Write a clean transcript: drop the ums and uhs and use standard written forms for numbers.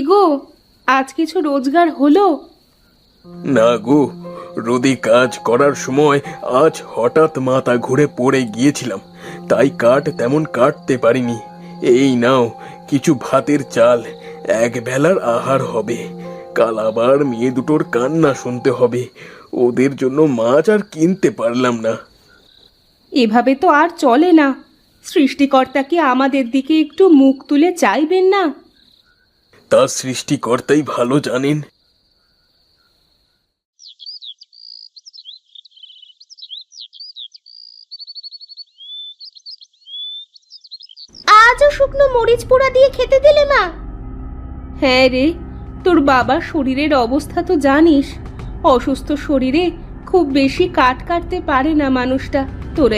গো, আজ কিছু রোজগার হলো? না গো, রোদে কাজ করার সময় আজ হঠাৎ মাথা ঘুরে পড়ে গিয়েছিলাম, তাই কাঠ তেমন কাটতে পারিনি। এই নাও কিছু ভাতের চাল, এক বেলার আহার হবে। কাল আবার মেয়ে দুটোর কান্না শুনতে হবে, ওদের জন্য মাছ আর কিনতে পারলাম না। এভাবে তো আর চলে না। সৃষ্টিকর্তা কি আমাদের দিকে একটু মুখ তুলে চাইবেন না? তা সৃষ্টিকর্তাই ভালো জানেন। আজও শুকনো মরিচ পোড়া দিয়ে খেতে দিলে মা? হ্যাঁ রে, তোর বাবার শরীরের অবস্থা তো জানিস। অসুস্থ শরীরে খুব বেশি কাট কাটতে পারে না মানুষটা। তোরা